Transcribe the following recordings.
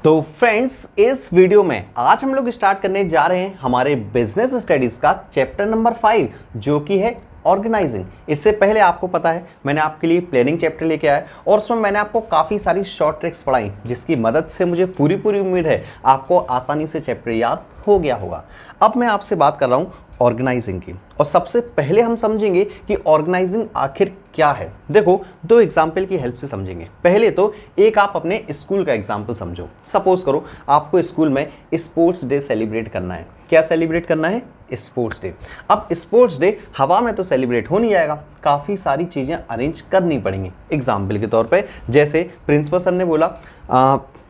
तो फ्रेंड्स, इस वीडियो में आज हम लोग स्टार्ट करने जा रहे हैं हमारे बिजनेस स्टडीज का चैप्टर नंबर 5 जो कि है ऑर्गेनाइजिंग। इससे पहले आपको पता है मैंने आपके लिए प्लानिंग चैप्टर लेके आया और उसमें मैंने आपको काफ़ी सारी शॉर्ट ट्रिक्स पढ़ाई जिसकी मदद से मुझे पूरी उम्मीद है आपको आसानी से चैप्टर याद हो गया होगा। अब मैं आपसे बात कर रहा हूँ ऑर्गेनाइजिंग की, और सबसे पहले हम समझेंगे कि ऑर्गेनाइजिंग आखिर क्या है। देखो, दो एग्जाम्पल की हेल्प से समझेंगे। पहले तो एक आप अपने स्कूल का एग्जाम्पल समझो। सपोज करो आपको स्कूल में स्पोर्ट्स डे सेलिब्रेट करना है। क्या सेलिब्रेट करना है? Sports day. अब स्पोर्ट्स डे हवा में तो सेलिब्रेट हो नहीं जाएगा, काफ़ी सारी चीज़ें अरेंज करनी पड़ेंगी। एग्जाम्पल के तौर पे जैसे प्रिंसिपल सर ने बोला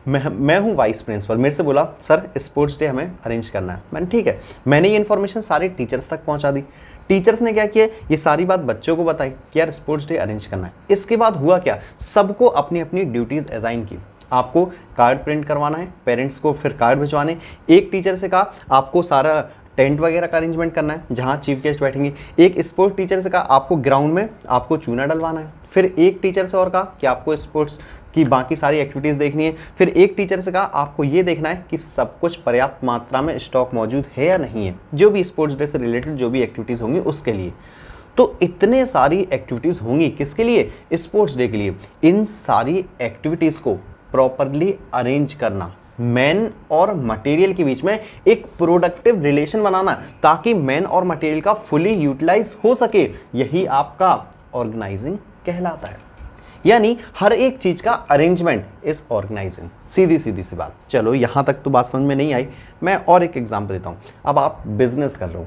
मैं हूँ वाइस प्रिंसिपल, मेरे से बोला सर स्पोर्ट्स डे हमें अरेंज करना है। मैंने ठीक है, मैंने ये इन्फॉर्मेशन सारे टीचर्स तक पहुँचा दी। टीचर्स ने क्या किया, ये सारी बात बच्चों को बताई कि यार स्पोर्ट्स डे अरेंज करना है। इसके बाद हुआ क्या, सबको अपनी अपनी ड्यूटीज़ असाइन की। आपको कार्ड प्रिंट करवाना है, पेरेंट्स को फिर कार्ड भिजवाने। एक टीचर से कहा आपको सारा टेंट वगैरह का अरेंजमेंट करना है जहाँ चीफ गेस्ट बैठेंगे। एक स्पोर्ट्स टीचर से कहा आपको ग्राउंड में आपको चूना डलवाना है। फिर एक टीचर से और कहा कि आपको स्पोर्ट्स की बाकी सारी एक्टिविटीज़ देखनी है। फिर एक टीचर से कहा आपको ये देखना है कि सब कुछ पर्याप्त मात्रा में स्टॉक मौजूद है या नहीं है, जो भी स्पोर्ट्स डे से रिलेटेड जो भी एक्टिविटीज़ होंगी उसके लिए। तो इतने सारी एक्टिविटीज़ होंगी किसके लिए? स्पोर्ट्स डे के लिए। इन सारी एक्टिविटीज़ को प्रॉपरली अरेंज करना, मैन और मटेरियल के बीच में एक प्रोडक्टिव रिलेशन बनाना ताकि मैन और मटेरियल का फुली यूटिलाइज हो सके, यही आपका ऑर्गेनाइजिंग कहलाता है। यानी हर एक चीज का अरेंजमेंट इज ऑर्गेनाइजिंग। सीधी सी बात। चलो यहां तक तो बात समझ में नहीं आई, मैं और एक एग्जांपल देता हूं। अब आप बिजनेस कर रहे हो,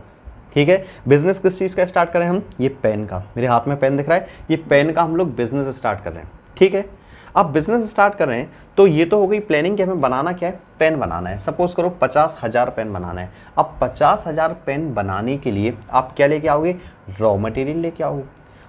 ठीक है। बिजनेस किस चीज का स्टार्ट करें हम? ये पेन का, मेरे हाथ में पेन दिख रहा है, ये पेन का हम लोग बिजनेस स्टार्ट कर रहे हैं, ठीक है। अब बिजनेस स्टार्ट कर रहे हैं तो ये तो हो गई प्लानिंग कि हमें बनाना क्या है, पेन बनाना है। सपोज करो 50,000 पेन बनाना है। अब 50,000 पेन बनाने के लिए आप क्या लेके आओगे? रॉ मटेरियल लेके आओगे।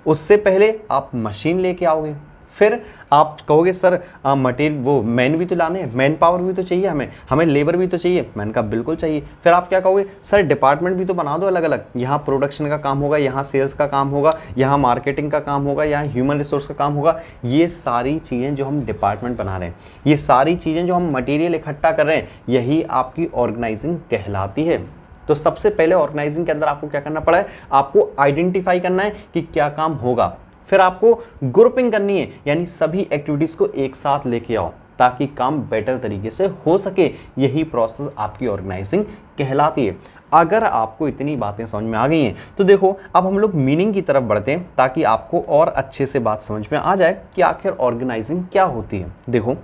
उससे पहले आप मशीन लेके आओगे। फिर आप कहोगे सर मटेरियल वो मैन भी तो लाने हैं, मैन पावर भी तो चाहिए, हमें लेबर भी तो चाहिए। मैन का बिल्कुल चाहिए। फिर आप क्या कहोगे, सर डिपार्टमेंट भी तो बना दो अलग अलग, यहाँ प्रोडक्शन का काम होगा, यहाँ सेल्स का काम होगा, यहाँ मार्केटिंग का काम होगा, यहाँ ह्यूमन रिसोर्स का काम होगा। ये सारी चीज़ें जो हम डिपार्टमेंट बना रहे हैं, ये सारी चीज़ें जो हम मटेरियल इकट्ठा कर रहे हैं, यही आपकी ऑर्गेनाइजिंग कहलाती है। तो सबसे पहले ऑर्गेनाइजिंग के अंदर आपको क्या करना पड़ा है? आपको आइडेंटिफाई करना है कि क्या काम होगा। फिर आपको ग्रुपिंग करनी है, यानी सभी एक्टिविटीज को एक साथ लेके आओ ताकि काम बेटर तरीके से हो सके। यही प्रोसेस आपकी ऑर्गेनाइजिंग कहलाती है। अगर आपको इतनी बातें समझ में आ गई हैं तो देखो अब हम लोग मीनिंग की तरफ बढ़ते हैं ताकि आपको और अच्छे से बात समझ में आ जाए कि आखिर ऑर्गेनाइजिंग क्या होती है। देखो,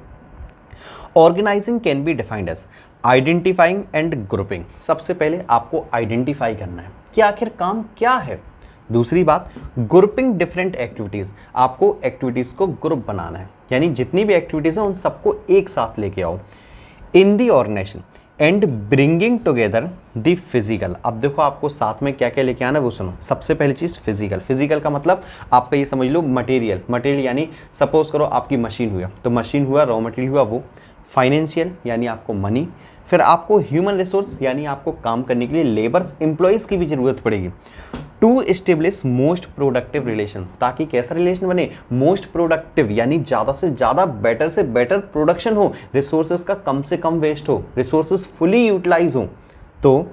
organising can be defined as identifying and grouping. सबसे पहले आपको आइडेंटिफाई करना है कि आखिर काम क्या है। दूसरी बात, ग्रुपिंग डिफरेंट एक्टिविटीज। आपको एक्टिविटीज को ग्रुप बनाना है, यानी जितनी भी एक्टिविटीज हैं उन सबको एक साथ लेके आओ in the organisation and bringing together the physical. अब देखो आपको साथ में क्या क्या लेके आना है वो सुनो। सबसे पहली चीज फिजिकल। फिजिकल का मतलब आपका ये समझ लो मटेरियल यानी सपोज करो आपकी मशीन हुआ तो मशीन हुआ, रॉ मटेरियल हुआ वो। फाइनेंशियल यानी आपको मनी। फिर आपको ह्यूमन रिसोर्स यानी आपको काम करने के लिए लेबर्स, एम्प्लॉयज़ की भी जरूरत पड़ेगी। To establish most productive relation, ताकि कैसा रिलेशन बने? मोस्ट प्रोडक्टिव यानी ज़्यादा से ज़्यादा, बेटर से बेटर प्रोडक्शन हो, रिसोर्सेज का कम से कम वेस्ट हो, रिसोर्सेज फुली यूटिलाइज हो। तो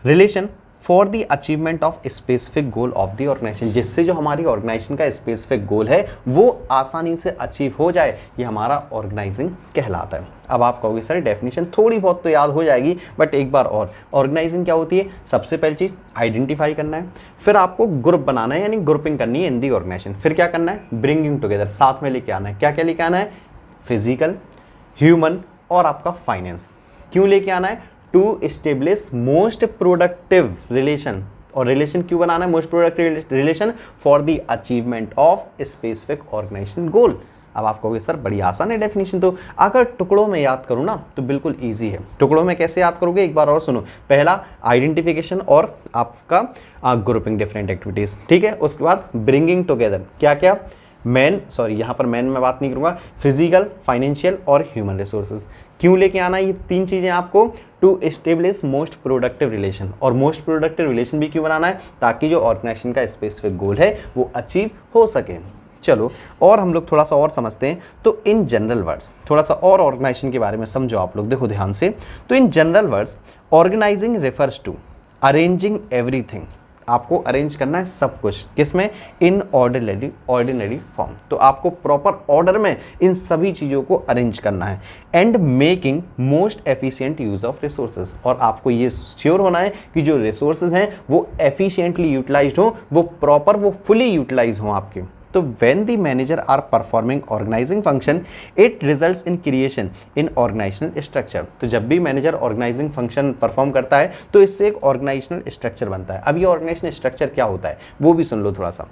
relation for the achievement of specific goal of the organisation, जिससे जो हमारी ऑर्गेनाइजेशन का स्पेसिफिक गोल है वो आसानी से अचीव हो जाए, ये हमारा ऑर्गेनाइजिंग कहलाता है। अब आप कहोगे सर डेफिनेशन थोड़ी बहुत तो याद हो जाएगी, बट एक बार और, ऑर्गेनाइजिंग क्या होती है? सबसे पहली चीज़ आइडेंटिफाई करना है, फिर आपको ग्रुप बनाना है यानी ग्रुपिंग करनी है इन दी ऑर्गेनाइजेशन। फिर क्या करना है? ब्रिंगिंग टुगेदर, साथ में लेके आना है। क्या क्या लेके आना है? फिजिकल, ह्यूमन और आपका फाइनेंस। क्यों लेके आना है? To establish most productive relation. और रिलेशन क्यों बनाना है? Most productive relation for the achievement of specific organisation goal. अब आप कहोगे सर बड़ी आसान है डेफिनेशन तो, अगर टुकड़ों में याद करूँ ना तो बिल्कुल इजी है। टुकड़ों में कैसे याद करोगे एक बार और सुनो। पहला आइडेंटिफिकेशन और आपका ग्रुपिंग डिफरेंट एक्टिविटीज, ठीक है। उसके बाद ब्रिंगिंग टुगेदर, क्या क्या? यहाँ पर मैन में बात नहीं करूंगा, फिजिकल, फाइनेंशियल और ह्यूमन रिसोर्सेज। क्यों लेके आना ये तीन चीजें आपको? To establish most productive relation. और मोस्ट प्रोडक्टिव रिलेशन भी क्यों बनाना है? ताकि जो ऑर्गेनाइजेशन का स्पेसिफिक गोल है वो अचीव हो सके। चलो और हम लोग थोड़ा सा और समझते हैं। तो इन जनरल वर्ड्स थोड़ा सा और ऑर्गेनाइजेशन के बारे में समझो आप लोग, देखो ध्यान से। तो in general words organising refers to arranging everything, आपको अरेंज करना है सब कुछ, किसमें? In ordinary form. तो आपको प्रॉपर ऑर्डर में इन सभी चीज़ों को अरेंज करना है। And making most efficient use of resources, और आपको ये श्योर होना है कि जो रिसोर्सेज हैं वो एफिशिएंटली यूटिलाइज्ड हो, वो प्रॉपर, वो फुली यूटिलाइज हो आपके। तो when the manager are performing organizing function, it results in creation in organizational structure। तो जब भी मैनेजर ऑर्गेनाइजिंग फंक्शन परफॉर्म करता है तो इससे एक ऑर्गेनाइजेशनल स्ट्रक्चर बनता है। अब ये ऑर्गेनाइजेशनल स्ट्रक्चर क्या होता है वो भी सुन लो थोड़ा सा।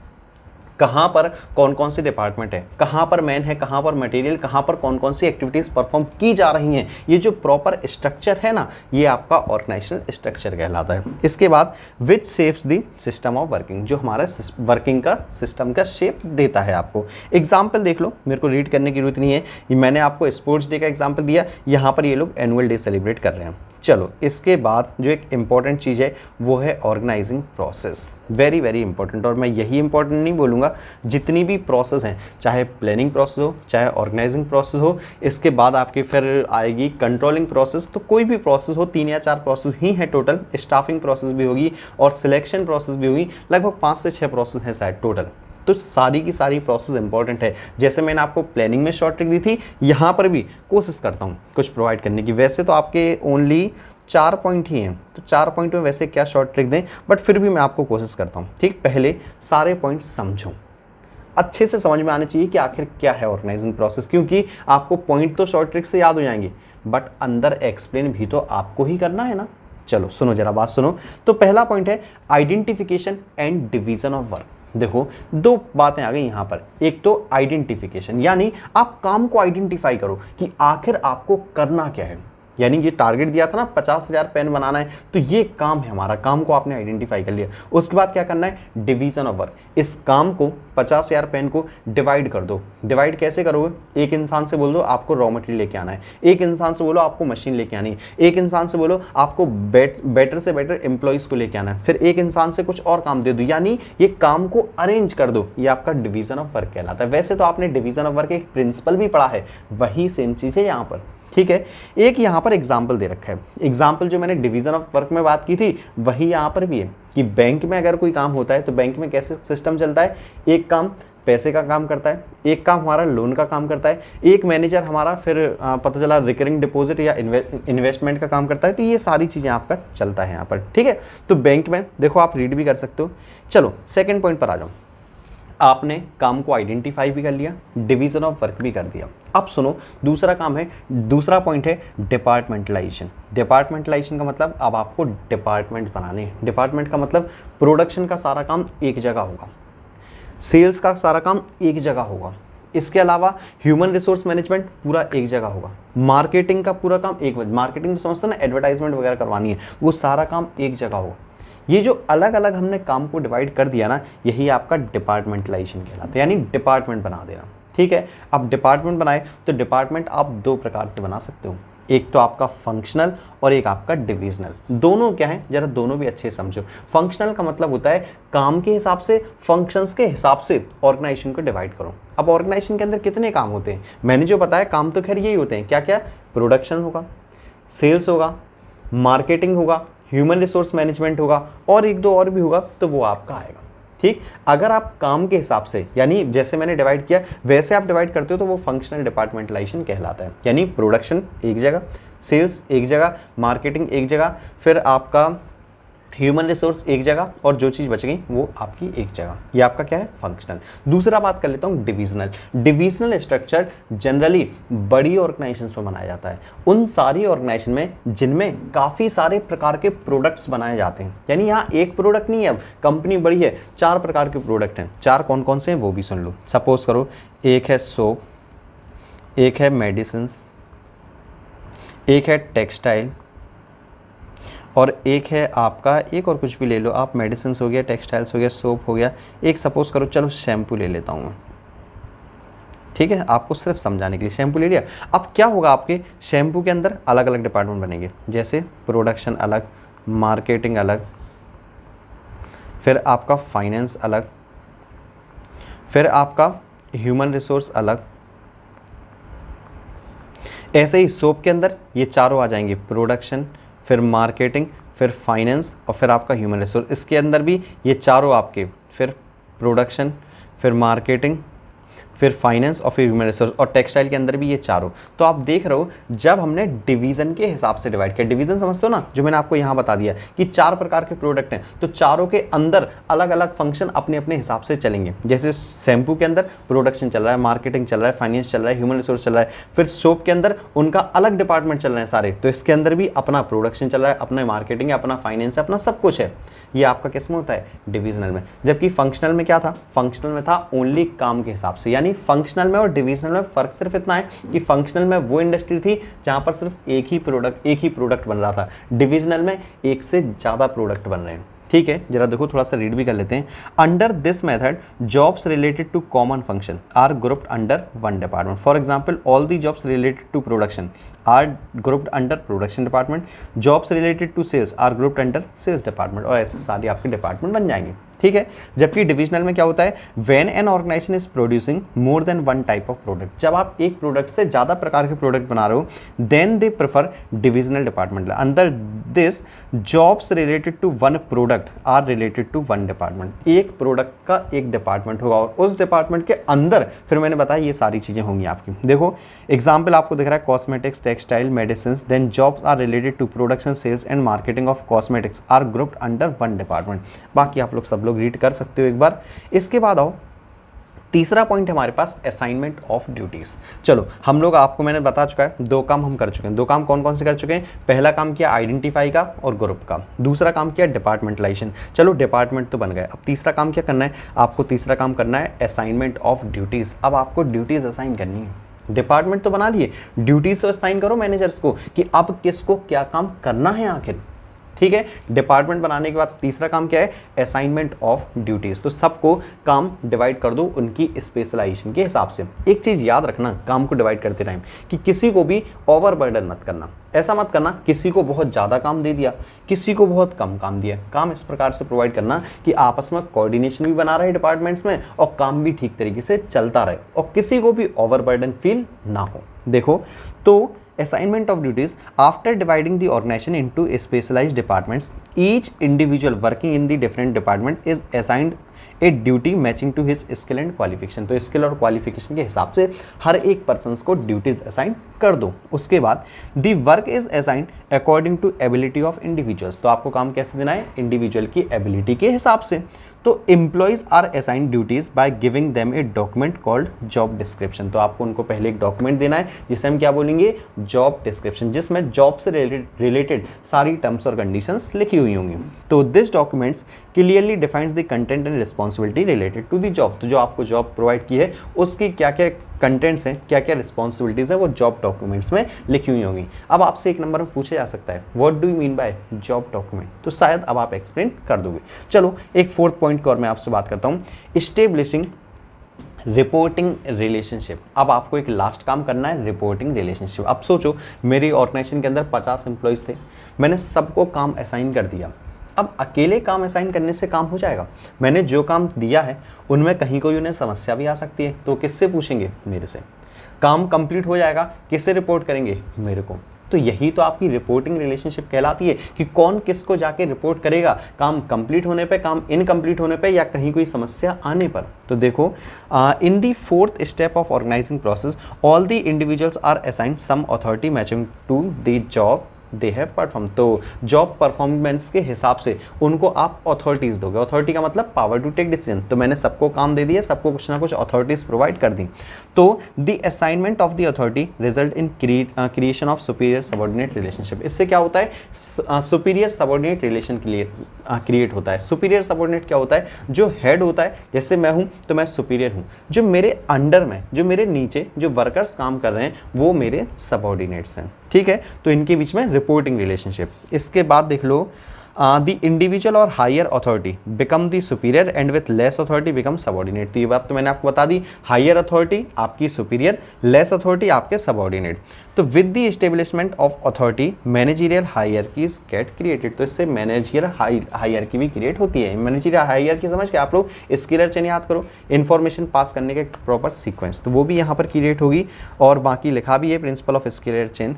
कहाँ पर कौन कौन से डिपार्टमेंट है, कहाँ पर मैन है, कहाँ पर मटेरियल, कहाँ पर कौन कौन सी एक्टिविटीज़ परफॉर्म की जा रही हैं, ये जो प्रॉपर स्ट्रक्चर है ना, ये आपका ऑर्गेनाइजेशनल स्ट्रक्चर कहलाता है। इसके बाद which shapes the system of working, जो हमारा वर्किंग का सिस्टम का शेप देता है आपको। एग्जाम्पल देख लो, मेरे को रीड करने की जरूरत नहीं है, ये मैंने आपको स्पोर्ट्स डे का एग्जाम्पल दिया, यहाँ पर ये लोग एनुअल डे सेलिब्रेट कर रहे हैं। चलो इसके बाद जो एक इम्पॉर्टेंट चीज़ है वो है organising process, very very important. और मैं यही इंपॉर्टेंट नहीं बोलूँगा, जितनी भी प्रोसेस हैं, चाहे प्लानिंग प्रोसेस हो, चाहे ऑर्गेनाइजिंग प्रोसेस हो, इसके बाद आपकी फिर आएगी कंट्रोलिंग प्रोसेस। तो कोई भी प्रोसेस हो, 3 या 4 प्रोसेस ही है टोटल, स्टाफिंग प्रोसेस भी होगी और सिलेक्शन प्रोसेस भी होगी, लगभग 5 से 6 प्रोसेस हैं शायद टोटल। तो सारी की सारी प्रोसेस इंपॉर्टेंट है। जैसे मैंने आपको प्लानिंग में शॉर्ट ट्रिक दी थी, यहाँ पर भी कोशिश करता हूँ कुछ प्रोवाइड करने की। वैसे तो आपके ओनली 4 पॉइंट ही हैं, तो 4 पॉइंट में वैसे क्या शॉर्ट ट्रिक दें, बट फिर भी मैं आपको कोशिश करता हूँ। ठीक, पहले सारे पॉइंट समझो, अच्छे से समझ में आने चाहिए कि आखिर क्या है ऑर्गेनाइजिंग प्रोसेस, क्योंकि आपको पॉइंट तो शॉर्ट ट्रिक से याद हो जाएंगे बट अंदर एक्सप्लेन भी तो आपको ही करना है ना। चलो सुनो जरा बात सुनो। तो पहला पॉइंट है identification and division of work. देखो 2 बातें आ गई यहाँ पर। एक तो आइडेंटिफिकेशन, यानी आप काम को आइडेंटिफाई करो कि आखिर आपको करना क्या है। यानी ये टारगेट दिया था ना 50,000 पेन बनाना है, तो ये काम है हमारा, काम को आपने आइडेंटिफाई कर लिया। उसके बाद क्या करना है? Division of work. इस काम को 50,000 पेन को डिवाइड कर दो। डिवाइड कैसे करोगे? एक इंसान से बोल दो आपको रॉ मटेरियल लेके आना है, एक इंसान से बोलो आपको मशीन लेके आनी है, एक इंसान से बोलो आपको बेटर से बेटर एम्प्लॉइज को लेके आना है, फिर एक इंसान से कुछ और काम दे दो, यानी ये काम को अरेंज कर दो। ये आपका डिवीजन ऑफ वर्क कहलाता है। वैसे तो आपने डिवीजन ऑफ वर्क एक प्रिंसिपल भी पढ़ा है, वही सेम चीज़ है यहाँ पर। ठीक है, एक यहाँ पर एग्जाम्पल दे रखा है। एग्जाम्पल जो मैंने डिवीजन ऑफ वर्क में बात की थी वही यहाँ पर भी है कि बैंक में अगर कोई काम होता है तो बैंक में कैसे सिस्टम चलता है। एक काम पैसे का काम करता है, एक काम हमारा लोन का काम करता है, एक मैनेजर हमारा फिर पता चला रिकरिंग डिपॉजिट या इन्वेस्टमेंट का काम करता है। तो ये सारी चीज़ें आपका चलता है यहाँ पर। ठीक है, तो बैंक में देखो आप रीड भी कर सकते हो। चलो सेकेंड पॉइंट पर आ जाओ। आपने काम को आइडेंटिफाई भी कर लिया, डिवीजन ऑफ वर्क भी कर दिया। अब सुनो दूसरा काम है, दूसरा पॉइंट है डिपार्टमेंटलाइजेशन। डिपार्टमेंटलाइजेशन का मतलब अब आपको डिपार्टमेंट बनाने हैं। डिपार्टमेंट का मतलब प्रोडक्शन का सारा काम एक जगह होगा, सेल्स का सारा काम एक जगह होगा, इसके अलावा ह्यूमन रिसोर्स मैनेजमेंट पूरा एक जगह होगा, मार्केटिंग का पूरा काम एक, मार्केटिंग तो समझते हो ना, एडवर्टाइजमेंट वगैरह करवानी है, वो सारा काम एक जगह होगा। ये जो अलग अलग हमने काम को डिवाइड कर दिया ना, यही आपका डिपार्टमेंटलाइजेशन कहलाता है, यानी डिपार्टमेंट बना देना। ठीक है, अब डिपार्टमेंट बनाए तो डिपार्टमेंट आप 2 प्रकार से बना सकते हो, एक तो आपका फंक्शनल और एक आपका डिविजनल। दोनों क्या है जरा दोनों भी अच्छे से समझो। फंक्शनल का मतलब होता है काम के हिसाब से, फंक्शंस के हिसाब से ऑर्गेनाइजेशन को डिवाइड करो। अब ऑर्गेनाइजेशन के अंदर कितने काम होते हैं मैंने जो बताया, काम तो खैर यही होते हैं, क्या क्या? प्रोडक्शन होगा, सेल्स होगा, मार्केटिंग होगा, ह्यूमन रिसोर्स मैनेजमेंट होगा और 1-2 और भी होगा, तो वो आपका आएगा। ठीक, अगर आप काम के हिसाब से, यानी जैसे मैंने डिवाइड किया वैसे आप डिवाइड करते हो तो वो फंक्शनल डिपार्टमेंटलाइजेशन कहलाता है। यानी प्रोडक्शन एक जगह, सेल्स एक जगह, मार्केटिंग एक जगह, फिर आपका ह्यूमन रिसोर्स एक जगह और जो चीज़ बच गई वो आपकी एक जगह। ये आपका क्या है? फंक्शनल। दूसरा बात कर लेता हूँ डिविजनल। डिविजनल स्ट्रक्चर जनरली बड़ी ऑर्गेनाइजेशंस में बनाया जाता है, उन सारी ऑर्गेनाइजेशन में जिनमें काफ़ी सारे प्रकार के प्रोडक्ट्स बनाए जाते हैं। यानी यहाँ एक प्रोडक्ट नहीं है, अब कंपनी बड़ी है, 4 प्रकार के प्रोडक्ट हैं। 4 कौन कौन से हैं वो भी सुन लो। सपोज करो एक है सोप, एक है मेडिसिन, एक है टेक्सटाइल और एक है आपका, एक और कुछ भी ले लो आप, मेडिसिन हो गया, टेक्सटाइल्स हो गया, सोप हो गया, एक सपोज करो चलो शैम्पू ले लेता हूँ मैं। ठीक है, आपको सिर्फ समझाने के लिए शैम्पू ले लिया। अब क्या होगा, आपके शैम्पू के अंदर अलग अलग डिपार्टमेंट बनेंगे, जैसे प्रोडक्शन अलग, मार्केटिंग अलग, फिर आपका फाइनेंस अलग, फिर आपका ह्यूमन रिसोर्स अलग। ऐसे ही सोप के अंदर ये चारों आ जाएंगे, प्रोडक्शन, फिर मार्केटिंग, फिर फाइनेंस और फिर आपका ह्यूमन रिसोर्स। इसके अंदर भी ये चारों आपके, फिर प्रोडक्शन, फिर मार्केटिंग, फिर फाइनेंस और फिर ह्यूमन रिसोर्स, और टेक्सटाइल के अंदर भी ये चारों। तो आप देख रहे हो जब हमने डिवीजन के हिसाब से डिवाइड किया, डिवीजन समझते हो ना, जो मैंने आपको यहाँ बता दिया कि 4 प्रकार के प्रोडक्ट हैं, तो चारों के अंदर अलग अलग फंक्शन अपने अपने हिसाब से चलेंगे। जैसे शैम्पू के अंदर प्रोडक्शन चल रहा है, मार्केटिंग चल रहा है, फाइनेंस चल रहा है, ह्यूमन रिसोर्स चल रहा है। फिर सोप के अंदर उनका अलग डिपार्टमेंट चल रहे हैं सारे, तो इसके अंदर भी अपना प्रोडक्शन चल रहा है, अपना मार्केटिंग है, अपना फाइनेंस है, अपना सब कुछ है। ये आपका किस में होता है? डिविजनल में। जबकि फंक्शनल में क्या था? फंक्शनल में था ओनली काम के हिसाब से। यानी फंक्शनल में और डिविजनल में फर्क सिर्फ इतना है कि फंक्शनल में वो इंडस्ट्री थी जहां पर सिर्फ एक ही प्रोडक्ट बन रहा था, डिविजनल में एक से ज्यादा प्रोडक्ट बन रहे हैं। ठीक है, जरा देखो, थोड़ा सा रीड भी कर लेते हैं। Under this method jobs related to common function are grouped under one department. For example, all the jobs related to production are grouped under production department, jobs related to sales are grouped under sales department, और ऐसे सारे आपके department बन जाएंगे। ठीक है, जबकि divisional में क्या होता है? When an organisation is producing more than one type of product, जब आप एक प्रोडक्ट से ज्यादा प्रकार के प्रोडक्ट बना रहे हो, then they prefer divisional department. Under this jobs related to one product are related to one department. एक प्रोडक्ट का एक डिपार्टमेंट होगा और उस डिपार्टमेंट के अंदर फिर मैंने बताया ये सारी चीजें होंगी आपकी। देखो एग्जाम्पल आपको दिख रहा है, cosmetics, textile, medicine, then jobs are related to production, sales and marketing of cosmetics are grouped under one department. बाकी आप लोग सब लोग रीड कर सकते हो एक बार। इसके बाद आओ, तीसरा पॉइंट है हमारे पास असाइनमेंट ऑफ ड्यूटीज। चलो हम लोग, आपको मैंने बता चुका है, दो काम हम कर चुके हैं। दो काम कौन कौन से कर चुके हैं? पहला काम किया आइडेंटिफाई का और ग्रुप का, दूसरा काम किया डिपार्टमेंटलाइजेशन। चलो डिपार्टमेंट तो बन गए, अब तीसरा काम क्या करना है आपको? तीसरा काम करना है असाइनमेंट ऑफ ड्यूटीज। अब आपको ड्यूटीज असाइन करनी है। डिपार्टमेंट तो बना लिए, ड्यूटीज तो असाइन करो मैनेजर्स को कि अब किसको क्या काम करना है आखिर। ठीक है, डिपार्टमेंट बनाने के बाद तीसरा काम क्या है? Assignment of duties. तो सबको काम डिवाइड कर दो उनकी स्पेशलाइजेशन के हिसाब से। एक चीज याद रखना काम को डिवाइड करते टाइम कि किसी को भी ओवरबर्डन मत करना। ऐसा मत करना किसी को बहुत ज्यादा काम दे दिया, किसी को बहुत कम काम दिया। काम इस प्रकार से प्रोवाइड करना कि आपस में कोऑर्डिनेशन भी बना रहे डिपार्टमेंट्स में और काम भी ठीक तरीके से चलता रहे और किसी को भी ओवरबर्डन फील ना हो। देखो तो assignment of duties, after dividing the organization into specialized departments, each individual working in the different department is assigned a duty matching to his skill and qualification। तो स्किल और क्वालिफिकेशन के हिसाब से हर एक पर्सन को ड्यूटीज असाइन कर दो। उसके बाद the work is assigned according to ability of individuals. तो आपको काम कैसे देना है? इंडिविजुअल की एबिलिटी के हिसाब से। तो employees are assigned duties by giving them a document called job description. तो आपको उनको पहले एक डॉक्यूमेंट देना है जिसे हम क्या बोलेंगे? जॉब डिस्क्रिप्शन, जिसमें जॉब से रिलेटेड सारी टर्म्स और कंडीशंस लिखी हुई होंगी। तो this documents clearly defines the content and responsibility related to the job. तो जो आपको जॉब प्रोवाइड की है उसकी क्या क्या कंटेंट्स हैं, क्या क्या रिस्पॉन्सिबिलिटीज हैं, वो जॉब डॉक्यूमेंट्स में लिखी हुई होंगी। अब आपसे एक नंबर में पूछा जा सकता है what do you mean by job document, तो शायद अब आप एक्सप्लेन कर दोगे। चलो एक फोर्थ पॉइंट की और मैं आपसे बात करता हूँ, इस्टेब्लिशिंग रिपोर्टिंग रिलेशनशिप। अब आपको एक लास्ट काम करना है, रिपोर्टिंग रिलेशनशिप। अब सोचो मेरी ऑर्गेनाइजेशन के अंदर 50 एम्प्लॉयज़ थे, मैंने सबको काम असाइन कर दिया। अब अकेले काम असाइन करने से काम हो जाएगा? मैंने जो काम दिया है उनमें कहीं कोई उन्हें समस्या भी आ सकती है, तो किससे पूछेंगे? मेरे से। काम कंप्लीट हो जाएगा, किससे रिपोर्ट करेंगे? मेरे को। तो यही तो आपकी रिपोर्टिंग रिलेशनशिप कहलाती है कि कौन किसको जाके रिपोर्ट करेगा, काम कंप्लीट होने पे, काम इनकम्प्लीट होने पे, या कहीं कोई समस्या आने पर। तो देखो in the fourth step of organising process all the individuals are assigned some authority matching to the job they have perform. तो जॉब परफॉर्मेंस के हिसाब से उनको आप अथॉरिटीज दोगे। अथॉरिटी का मतलब पावर टू टेक डिसीजन। तो मैंने सबको काम दे दिया, सबको कुछ ना कुछ अथॉरिटीज प्रोवाइड कर दी। तो the assignment of the authority result in creation of superior subordinate relationship. इससे क्या होता है? सुपीरियर सबऑर्डिनेट रिलेशन क्रिएट होता है। सुपीरियर सबऑर्डिनेट क्या होता है? जो हेड होता है, जैसे मैं हूं तो मैं सुपीरियर हूं, जो मेरे अंडर में, जो मेरे नीचे जो वर्कर्स काम कर रहे हैं वो मेरे सबऑर्डिनेट्स हैं। ठीक है, तो इनके बीच में रिपोर्टिंग रिलेशनशिप। इसके बाद देख लो द इंडिविजुअल और higher authority become the superior and with less authority become subordinate. तो ये बात तो मैंने आपको बता दी, हायर अथॉरिटी आपकी सुपीरियर, लेस अथॉरिटी आपके सबऑर्डिनेट। तो with the establishment of authority managerial hierarchies get created. तो इससे मैनेजरियल हायरकी भी क्रिएट होती है। मैनेजरियल हायरकी समझ के आप लोग स्केलर चेन याद करो, इन्फॉर्मेशन पास करने के प्रॉपर सीक्वेंस, तो वो भी यहाँ पर क्रिएट होगी। और बाकी लिखा भी है principle of scalar chain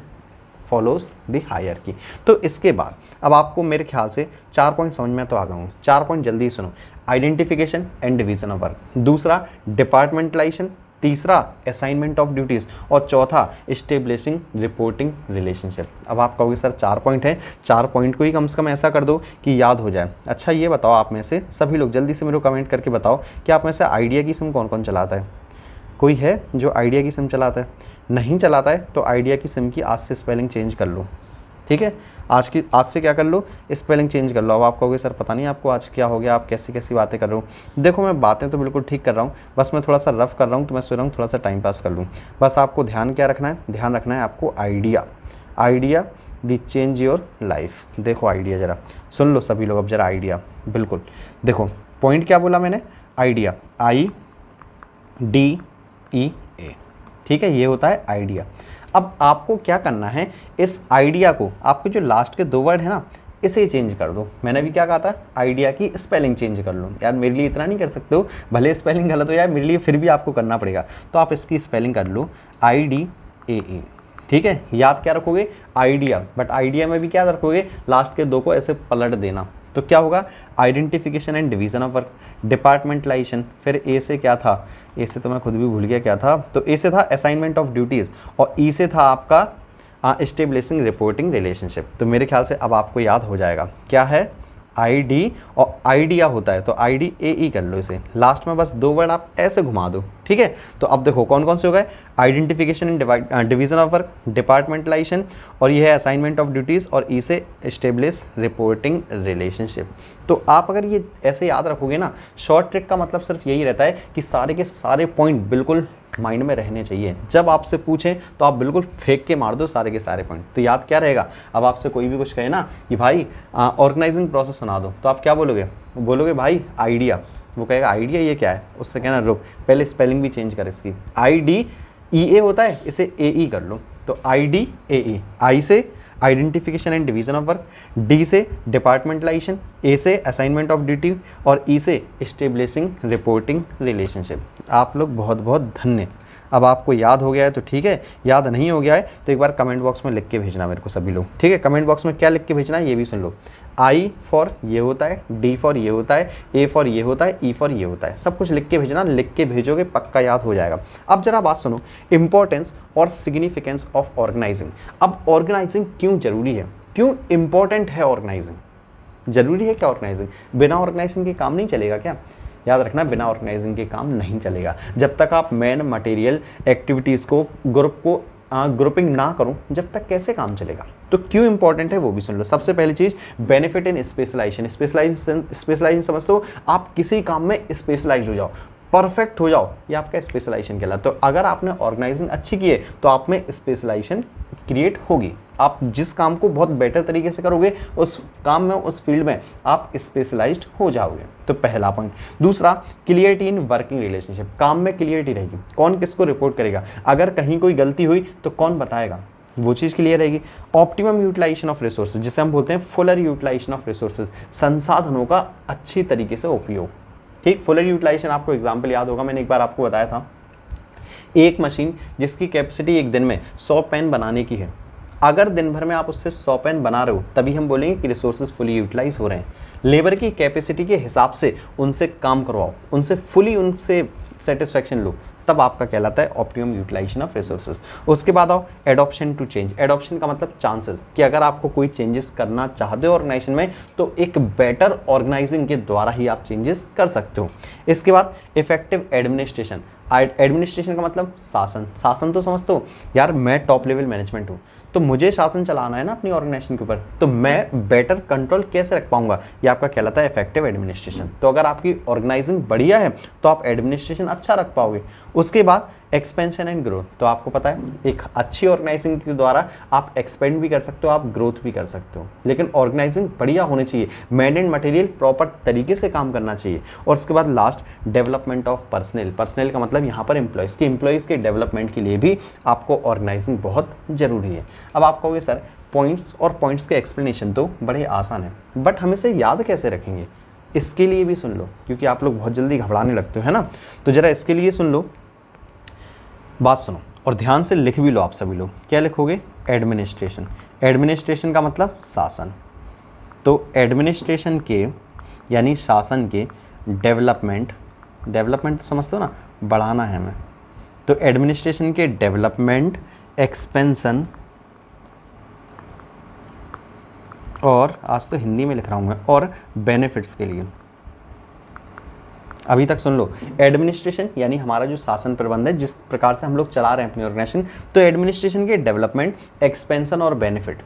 follows the hierarchy. तो इसके बाद अब आपको मेरे ख्याल से 4 पॉइंट समझ में तो आ गए होंगे। 4 पॉइंट जल्दी सुनो। Identification and division of work, दूसरा डिपार्टमेंटलाइजेशन, तीसरा असाइनमेंट ऑफ ड्यूटीज़, और चौथा स्टेब्लिशिंग रिपोर्टिंग रिलेशनशिप। अब आप कहोगे सर 4 पॉइंट है, 4 पॉइंट को ही कम से कम ऐसा कर दो कि याद हो जाए। अच्छा ये बताओ, आप में से सभी लोग जल्दी से मेरे को कमेंट करके बताओ कि आप में से आइडिया की सिम कौन कौन चलाता है? कोई है जो आइडिया की सिम चलाता है? नहीं चलाता है तो आइडिया की सिम की आज से स्पेलिंग चेंज कर लो, ठीक है? आज से क्या कर लो, स्पेलिंग चेंज कर लो। अब आप कहोगे सर पता नहीं आपको आज क्या हो गया, आप कैसी कैसी बातें कर रहे हो। देखो मैं बातें तो बिल्कुल ठीक कर रहा हूँ, बस मैं थोड़ा सा रफ कर रहा हूँ, तो मैं सोच रहा हूँ थोड़ा सा टाइम पास कर लूँ। बस आपको ध्यान क्या रखना है, ध्यान रखना है आपको idea the change your life. देखो आइडिया ज़रा सुन लो सभी लोग, अब ज़रा आइडिया बिल्कुल देखो। पॉइंट क्या बोला मैंने? आइडिया, IDEA, ठीक है, ये होता है आइडिया। अब आपको क्या करना है, इस आइडिया को, आपके जो लास्ट के 2 वर्ड है ना, इसे चेंज कर दो। मैंने भी क्या कहा था, आइडिया की स्पेलिंग चेंज कर लो। यार मेरे लिए इतना नहीं कर सकते हो, भले स्पेलिंग गलत हो यार, मेरे लिए फिर भी आपको करना पड़ेगा। तो आप इसकी स्पेलिंग कर लो IDEA, ठीक है? याद क्या रखोगे? आइडिया, बट आइडिया में भी क्या रखोगे, लास्ट के 2 को ऐसे पलट देना। तो क्या होगा? Identification and division of work, departmentalisation, फिर ए से क्या था, ए से तो मैं खुद भी भूल गया क्या था। तो ए से था असाइनमेंट ऑफ ड्यूटीज़, और ई से था आपका एस्टेब्लिशिंग रिपोर्टिंग रिलेशनशिप। तो मेरे ख्याल से अब आपको याद हो जाएगा क्या है, ID और आइडिया होता है, तो IDEA कर लो इसे। लास्ट में बस 2 वर्ड आप ऐसे घुमा दो, ठीक है? तो अब देखो कौन कौन से हो गए, identification and division of work, departmentalisation, और ये है असाइनमेंट ऑफ ड्यूटीज़, और ई से एस्टेब्लिश रिपोर्टिंग रिलेशनशिप। तो आप अगर ये ऐसे याद रखोगे ना, शॉर्ट ट्रिक का मतलब सिर्फ यही रहता है कि सारे के सारे पॉइंट बिल्कुल माइंड में रहने चाहिए। जब आपसे पूछें तो आप बिल्कुल फेंक के मार दो सारे के सारे पॉइंट, तो याद क्या रहेगा। अब आपसे कोई भी कुछ कहे ना कि भाई ऑर्गेनाइजिंग प्रोसेस सुना दो, तो आप क्या बोलोगे? बोलोगे भाई आइडिया। वो कहेगा आइडिया ये क्या है, उससे कहना रुक पहले स्पेलिंग भी चेंज कर इसकी। IDEA होता है, इसे AE कर लो। तो IDEA, I से identification and division of work, D से डिपार्टमेंटलाइजेशन, A से असाइनमेंट ऑफ ड्यूटी, और E से एस्टेब्लिशिंग रिपोर्टिंग रिलेशनशिप। आप लोग बहुत बहुत धन्य। अब आपको याद हो गया है तो ठीक है, याद नहीं हो गया है तो एक बार कमेंट बॉक्स में लिख के भेजना मेरे को सभी लोग, ठीक है? कमेंट बॉक्स में क्या लिख के भेजना है ये भी सुन लो। I फॉर ये होता है, D फॉर ये होता है, A फॉर ये होता है, E फॉर ये होता है। सब कुछ लिख के भेजना, लिख के भेजोगे पक्का याद हो जाएगा। अब जरा बात सुनो, इंपॉर्टेंस और सिग्निफिकेंस ऑफ ऑर्गेनाइजिंग। अब ऑर्गेनाइजिंग क्यों जरूरी है, क्यों इंपॉर्टेंट है ऑर्गेनाइजिंग? जरूरी है क्या ऑर्गेनाइजिंग? बिना ऑर्गेनाइजिंग के काम नहीं चलेगा क्या? याद रखना, बिना ऑर्गेनाइजिंग के काम नहीं चलेगा। जब तक आप मेन मटेरियल एक्टिविटीज़ को ग्रुपिंग ना करो, जब तक कैसे काम चलेगा? तो क्यों इंपॉर्टेंट है वो भी सुन लो। सबसे पहली चीज, बेनिफिट इन स्पेशलाइजेशन। स्पेशलाइजेशन समझते हो, आप किसी काम में स्पेशलाइज हो जाओ, परफेक्ट हो जाओ, ये आपका स्पेशलाइजेशन कहलाता है। तो अगर आपने ऑर्गेनाइजिंग अच्छी की है तो आप में स्पेशलाइजेशन क्रिएट होगी। आप जिस काम को बहुत बेटर तरीके से करोगे, उस काम में, उस फील्ड में आप स्पेशलाइज्ड हो जाओगे। तो पहला पॉइंट। दूसरा, क्लियरिटी इन वर्किंग रिलेशनशिप। काम में क्लियरिटी रहेगी, कौन किसको रिपोर्ट करेगा, अगर कहीं कोई गलती हुई तो कौन बताएगा, वो चीज़ क्लियर रहेगी। ऑप्टिमम यूटिलाइजेशन ऑफ रिसोर्सेज, जिसे हम बोलते हैं फुलर यूटिलाइजेशन ऑफ रिसोर्सेज, संसाधनों का अच्छी तरीके से उपयोग। ठीक, फुलर यूटिलाइजेशन आपको एग्जाम्पल याद होगा, मैंने एक बार आपको बताया था, एक मशीन जिसकी कैपेसिटी एक दिन में 100 पेन बनाने की है, अगर दिन भर में आप उससे 100 पेन बना रहे हो, तभी हम बोलेंगे कि रिसोर्सेज फुली यूटिलाइज हो रहे हैं। लेबर की कैपेसिटी के हिसाब से उनसे काम करवाओ, उनसे फुली उनसे सेटिस्फैक्शन लो, तब आपका कहलाता है ऑप्टिमम यूटिलाइजेशन ऑफ रिसोर्सेज। उसके बाद आओ एडॉप्शन टू चेंज। एडॉप्शन का मतलब चांसेस, कि अगर आपको कोई चेंजेस करना चाहते हो ऑर्गेनाइजेशन में, तो एक बेटर ऑर्गेनाइजिंग के द्वारा ही आप चेंजेस कर सकते हो। इसके बाद इफेक्टिव एडमिनिस्ट्रेशन। एडमिनिस्ट्रेशन का मतलब शासन। शासन तो समझते हो यार, मैं टॉप लेवल मैनेजमेंट हूँ, तो मुझे शासन चलाना है ना अपनी ऑर्गेनाइजेशन के ऊपर, तो मैं बेटर कंट्रोल कैसे रख पाऊंगा, ये आपका कहलाता है इफेक्टिव एडमिनिस्ट्रेशन। तो अगर आपकी ऑर्गेनाइजिंग बढ़िया है तो आप एडमिनिस्ट्रेशन अच्छा रख पाओगे। उसके बाद एक्सपेंशन एंड ग्रोथ, तो आपको पता है एक अच्छी ऑर्गेनाइजिंग के द्वारा आप एक्सपेंड भी कर सकते हो, आप ग्रोथ भी कर सकते हो, लेकिन ऑर्गेनाइजिंग बढ़िया होनी चाहिए, मैन एंड मटेरियल प्रॉपर तरीके से काम करना चाहिए। और उसके बाद last development of personal, personal का मतलब यहाँ पर एम्प्लॉयज़ के डेवलपमेंट के लिए भी आपको ऑर्गेनाइजिंग बहुत ज़रूरी है। अब आप कहोगे सर पॉइंट्स के एक्सप्लेनेशन तो बड़े आसान है, बट हम इसे याद कैसे रखेंगे, इसके लिए भी सुन लो, क्योंकि आप लोग बहुत जल्दी घबराने लगते हो, है ना। तो ज़रा इसके लिए सुन लो, बात सुनो और ध्यान से लिख भी लो आप सभी लोग। क्या लिखोगे? एडमिनिस्ट्रेशन। एडमिनिस्ट्रेशन का मतलब शासन। तो एडमिनिस्ट्रेशन के यानी शासन के डेवलपमेंट तो समझते हो ना, बढ़ाना है हमें। तो एडमिनिस्ट्रेशन के डेवलपमेंट, एक्सपेंशन और आज तो हिंदी में लिख रहा हूँ मैं, और बेनिफिट्स के लिए। अभी तक सुन लो, एडमिनिस्ट्रेशन यानी हमारा जो शासन प्रबंध है, जिस प्रकार से हम लोग चला रहे हैं अपनी ऑर्गेनाइजेशन, तो एडमिनिस्ट्रेशन के डेवलपमेंट, एक्सपेंशन और बेनिफिट,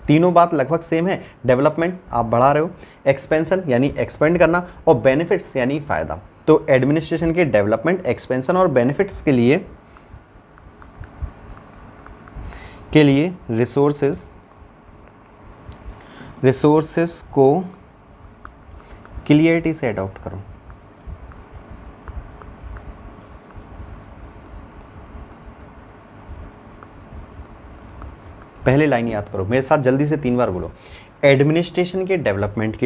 तीनों बात लगभग सेम है। डेवलपमेंट आप बढ़ा रहे हो, एक्सपेंशन यानी एक्सपेंड करना, और बेनिफिट्स यानी फ़ायदा। तो एडमिनिस्ट्रेशन के डेवलपमेंट, एक्सपेंशन और बेनिफिट्स के लिए रिसोर्सेस को क्लियरिटी से अडॉप्ट करो। पहले लाइन याद करो, मेरे साथ जल्दी से 3 बार बोलो। एडमिनिस्ट्रेशन के डेवलपमेंट,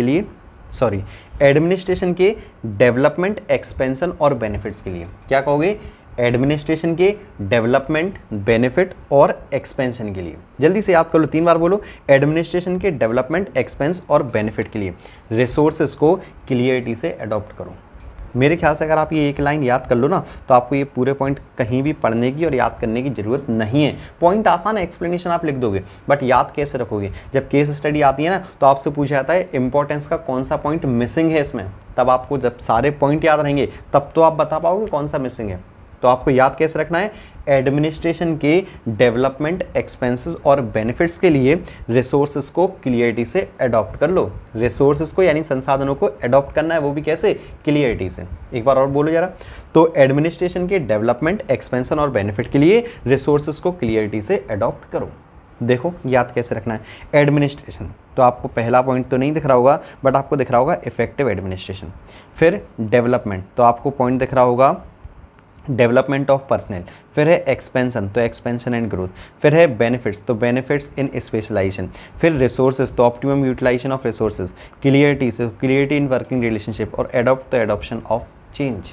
एक्सपेंशन और बेनिफिट्स के लिए क्या कहोगे? एडमिनिस्ट्रेशन के डेवलपमेंट, बेनिफिट और एक्सपेंशन के लिए। जल्दी से याद कर लो, 3 बार बोलो। एडमिनिस्ट्रेशन के डेवलपमेंट, एक्सपेंस और बेनिफिट के लिए रिसोर्सेज को क्लियरिटी से अडॉप्ट करो। मेरे ख्याल से अगर आप ये एक लाइन याद कर लो ना, तो आपको ये पूरे पॉइंट कहीं भी पढ़ने की और याद करने की ज़रूरत नहीं है। पॉइंट आसान है, एक्सप्लेनेशन आप लिख दोगे, बट याद कैसे रखोगे? जब केस स्टडी आती है ना, तो आपसे पूछा जाता है इंपॉर्टेंस का कौन सा पॉइंट मिसिंग है इसमें, तब आपको जब सारे पॉइंट याद रहेंगे तब तो आप बता पाओगे कौन सा मिसिंग है। तो आपको याद कैसे रखना है? एडमिनिस्ट्रेशन के डेवलपमेंट, एक्सपेंसेस और बेनिफिट्स के लिए रिसोर्सेज को क्लियरिटी से अडॉप्ट कर लो। रिसोर्सेज को यानी संसाधनों को अडॉप्ट करना है, वो भी कैसे? क्लियरिटी से। एक बार और बोलो जरा। तो एडमिनिस्ट्रेशन के डेवलपमेंट, एक्सपेंशन और बेनिफिट के लिए रिसोर्सेज को क्लियरिटी से अडॉप्ट करो। देखो याद कैसे रखना है। एडमिनिस्ट्रेशन, तो आपको पहला पॉइंट तो नहीं दिख रहा होगा, बट आपको दिख रहा होगा इफेक्टिव एडमिनिस्ट्रेशन। फिर डेवलपमेंट, तो आपको पॉइंट दिख रहा होगा डेवलपमेंट ऑफ पर्सनल। फिर है एक्सपेंशन, तो एक्सपेंशन एंड ग्रोथ। फिर है बेनिफिट्स, तो बेनिफिट्स इन स्पेशलाइजेशन। फिर रिसोर्सेज, तो optimum utilisation of resources. Clarity से क्लियरिटी इन वर्किंग रिलेशनशिप, और एडॉप्ट, तो एडॉप्शन ऑफ चेंज।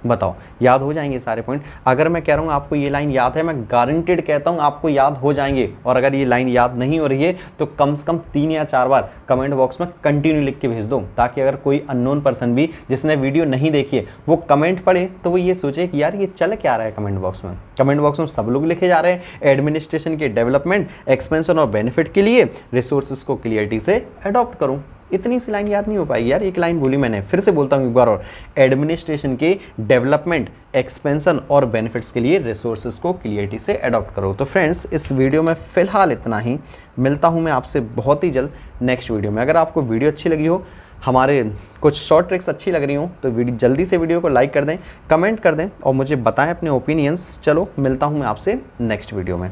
बताओ याद हो जाएंगे सारे पॉइंट? अगर मैं कह रहा हूँ आपको ये लाइन याद है, मैं गारंटेड कहता हूँ आपको याद हो जाएंगे। और अगर ये लाइन याद नहीं हो रही है तो कम से कम 3 या 4 बार कमेंट बॉक्स में कंटिन्यू लिख के भेज दो, ताकि अगर कोई अननोन पर्सन भी जिसने वीडियो नहीं देखी है वो कमेंट पढ़े तो वो ये सोचे कि यार ये चल क्या रहा है कमेंट बॉक्स में। कमेंट बॉक्स में सब लोग लिखे जा रहे हैं एडमिनिस्ट्रेशन के डेवलपमेंट, एक्सपेंशन और बेनिफिट के लिए रिसोर्सेज को क्लियरिटी से अडॉप्ट करूँ। इतनी सी लाइन याद नहीं हो पाएगी यार, एक लाइन बोली मैंने, फिर से बोलता हूँ एक बार और। एडमिनिस्ट्रेशन के डेवलपमेंट, एक्सपेंशन और बेनिफिट्स के लिए रिसोर्सेज को क्लियरिटी से अडॉप्ट करो। तो फ्रेंड्स, इस वीडियो में फ़िलहाल इतना ही। मिलता हूँ मैं आपसे बहुत ही जल्द नेक्स्ट वीडियो में। अगर आपको वीडियो अच्छी लगी हो, हमारे कुछ शॉर्ट ट्रिक्स अच्छी लग रही हो, तो जल्दी से वीडियो को लाइक कर दें, कमेंट कर दें और मुझे बताएं अपने ओपिनियंस। चलो मिलता हूँ मैं आपसे नेक्स्ट वीडियो में।